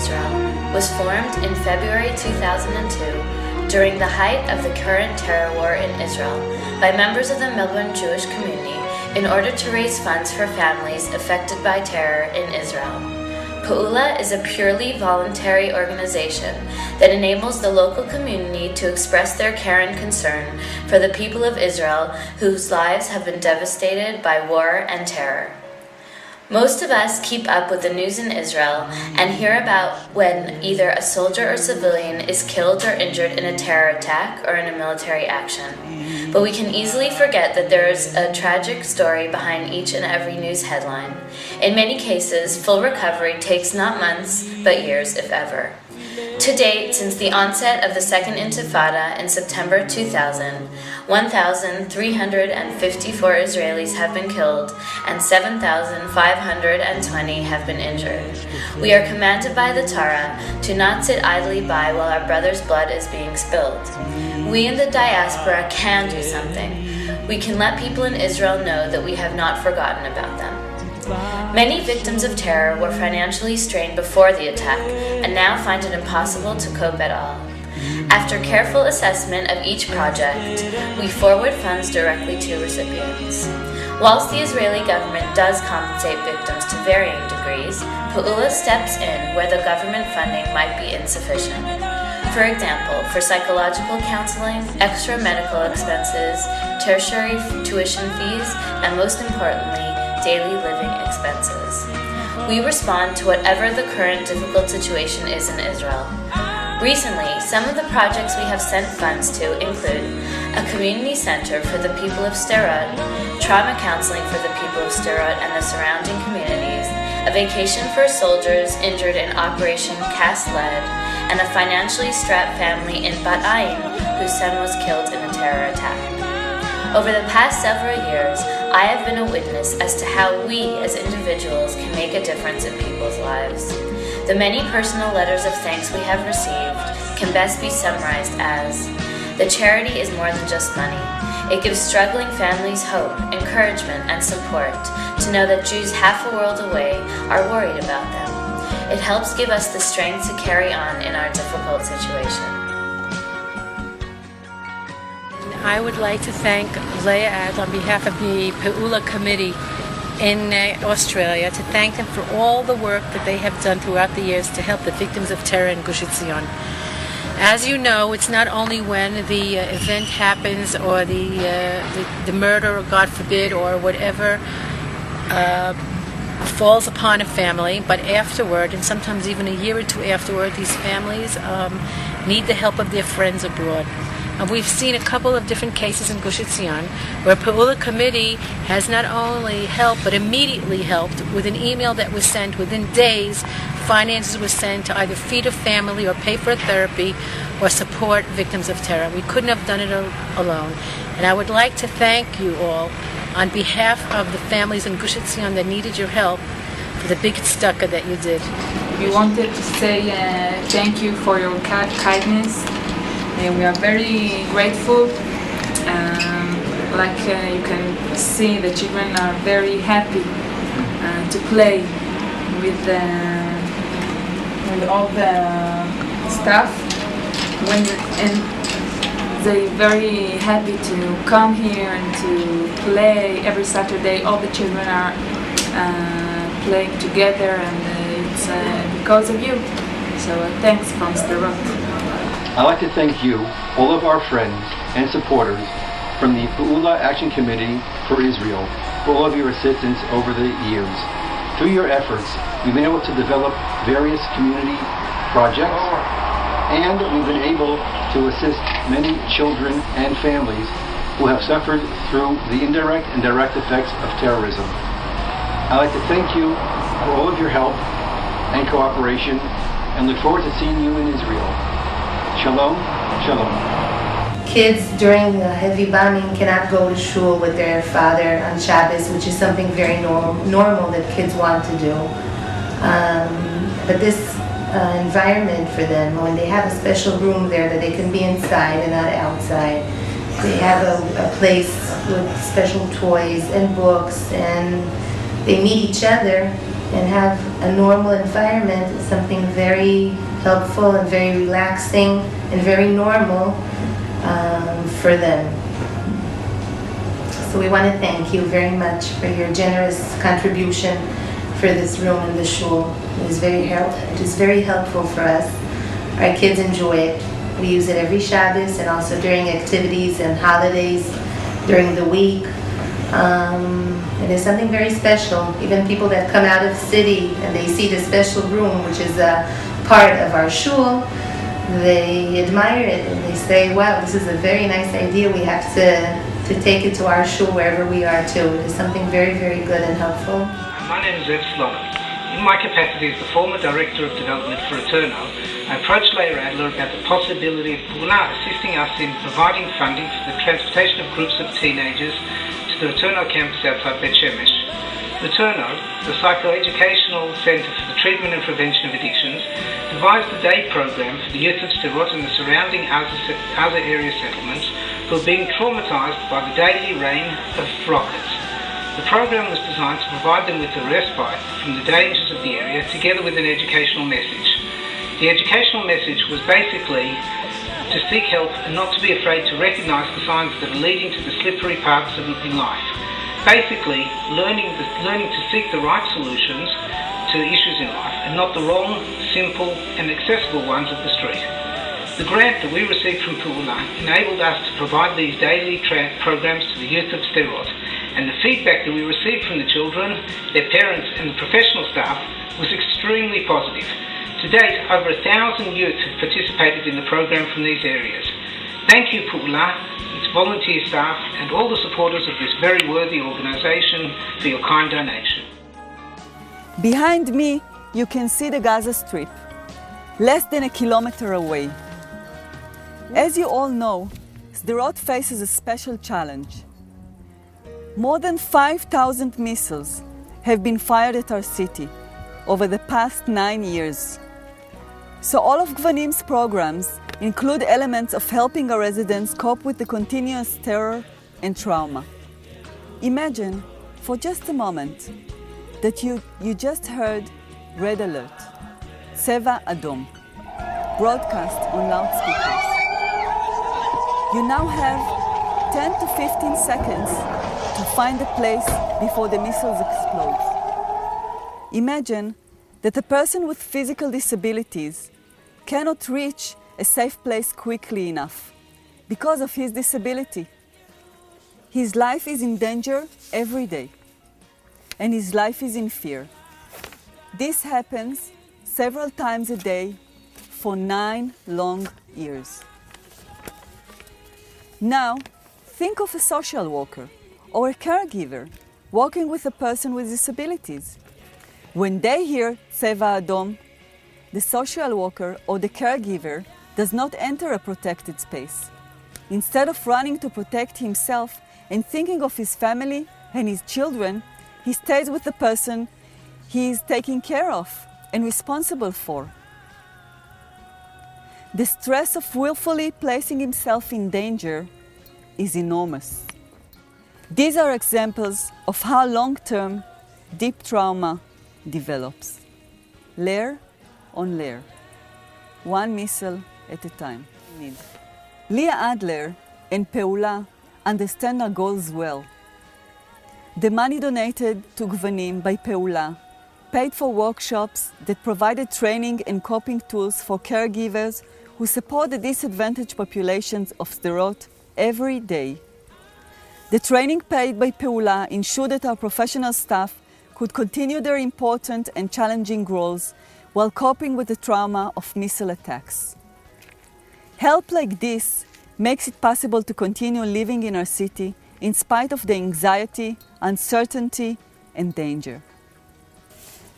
Israel was formed in February 2002 during the height of the current terror war in Israel by members of the Melbourne Jewish community in order to raise funds for families affected by terror in Israel. Peula is a purely voluntary organization that enables the local community to express their care and concern for the people of Israel whose lives have been devastated by war and terror. Most of us keep up with the news in Israel and hear about when either a soldier or civilian is killed or injured in a terror attack or in a military action. But we can easily forget that there is a tragic story behind each and every news headline. In many cases, full recovery takes not months, but years, if ever. To date, since the onset of the Second Intifada in September 2000, 1,354 Israelis have been killed and 7,520 have been injured. We are commanded by the Torah to not sit idly by while our brother's blood is being spilled. We in the diaspora can do something. We can let people in Israel know that we have not forgotten about them. Many victims of terror were financially strained before the attack and now find it impossible to cope at all. After careful assessment of each project, we forward funds directly to recipients. Whilst the Israeli government does compensate victims to varying degrees, Peula steps in where the government funding might be insufficient. For example, for psychological counseling, extra medical expenses, tertiary tuition fees, and most importantly, daily living expenses. We respond to whatever the current difficult situation is in Israel. Recently, some of the projects we have sent funds to include a community center for the people of Sderot, trauma counseling for the people of Sderot and the surrounding communities, a vacation for soldiers injured in Operation Cast Lead, and a financially strapped family in Bat Ayin whose son was killed in a terror attack. Over the past several years, I have been a witness as to how we as individuals can make a difference in people's lives. The many personal letters of thanks we have received can best be summarized as, the charity is more than just money. It gives struggling families hope, encouragement, and support to know that Jews half a world away are worried about them. It helps give us the strength to carry on in our difficult situation. I would like to thank Leah on behalf of the Peula Committee in Australia, to thank them for all the work that they have done throughout the years to help the victims of terror in Gush Etzion. As you know, it's not only when the event happens or the murder, or God forbid, or whatever falls upon a family, but afterward, and sometimes even a year or two afterward, these families need the help of their friends abroad. And we've seen a couple of different cases in Gush Etzion where Peula Committee has not only helped, but immediately helped with an email that was sent within days. Finances were sent to either feed a family or pay for therapy or support victims of terror. We couldn't have done it alone. And I would like to thank you all on behalf of the families in Gush Etzion that needed your help for the big tzedakah that you did. We wanted to say thank you for your kindness. We are very grateful. Like you can see, the children are very happy to play with all the stuff. And they're very happy to come here and to play every Saturday. All the children are playing together, and it's because of you. So thanks from Sderot. I'd like to thank you, all of our friends and supporters from the Peula Action Committee for Israel, for all of your assistance over the years. Through your efforts, we've been able to develop various community projects, and we've been able to assist many children and families who have suffered through the indirect and direct effects of terrorism. I'd like to thank you for all of your help and cooperation, and look forward to seeing you in Israel. Shalom, shalom. Kids during the heavy bombing cannot go to shul with their father on Shabbos, which is something very normal that kids want to do. But this environment for them, when they have a special room there that they can be inside and not outside, they have a place with special toys and books, and they meet each other and have a normal environment is something very helpful and very relaxing and very normal for them. So we want to thank you very much for your generous contribution for this room in the shul. It is very helpful for us. Our kids enjoy it. We use it every Shabbos and also during activities and holidays during the week. It is something very special. Even people that come out of the city and they see the special room, which is a part of our shul, they admire it and they say, wow, this is a very nice idea. We have to take it to our shul wherever we are too. It is something very, very good and helpful. My name is Ed Slonim. In my capacity as the former Director of Development for Eterno, I approached Leah Adler about the possibility of Peula assisting us in providing funding for the transportation of groups of teenagers to the Eterno campus outside Bet Shemesh. Eterno, the psychoeducational centre for the treatment and prevention of addictions, devised a day program for the youth of Sderot and the surrounding other area settlements who are being traumatised by the daily rain of rockets. The program was designed to provide them with a respite from the dangers of the area, together with an educational message. The educational message was basically to seek help and not to be afraid to recognise the signs that are leading to the slippery paths in life. Basically, learning to seek the right solutions to issues in life and not the wrong, simple and accessible ones of the street. The grant that we received from Peula enabled us to provide these daily programs to the youth of Sderot, and the feedback that we received from the children, their parents and the professional staff was extremely positive. To date, over 1,000 youth have participated in the program from these areas. Thank you, Peula, its volunteer staff and all the supporters of this very worthy organisation for your kind donation. Behind me, you can see the Gaza Strip, less than a kilometer away. As you all know, Sderot faces a special challenge. More than 5,000 missiles have been fired at our city over the past 9 years. So all of Gvanim's programs include elements of helping our residents cope with the continuous terror and trauma. Imagine, for just a moment, that you just heard Red Alert, Tseva Adom, broadcast on loudspeakers. You now have 10 to 15 seconds to find a place before the missiles explode. Imagine that a person with physical disabilities cannot reach a safe place quickly enough because of his disability. His life is in danger every day, and his life is in fear. This happens several times a day for 9 long years. Now, think of a social worker or a caregiver working with a person with disabilities. When they hear Tseva Adom, the social worker or the caregiver does not enter a protected space. Instead of running to protect himself and thinking of his family and his children, he stays with the person he is taking care of and responsible for. The stress of willfully placing himself in danger is enormous. These are examples of how long-term, deep trauma develops, layer on layer, one missile at a time. Leah Adler and Peula understand our goals well. The money donated to Gvanim by Peula paid for workshops that provided training and coping tools for caregivers who support the disadvantaged populations of Sderot every day. The training paid by Peula ensured that our professional staff could continue their important and challenging roles while coping with the trauma of missile attacks. Help like this makes it possible to continue living in our city in spite of the anxiety, uncertainty, and danger.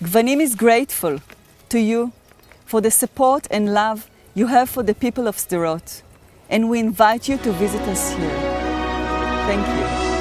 Gvanim is grateful to you for the support and love you have for the people of Sderot, and we invite you to visit us here. Thank you.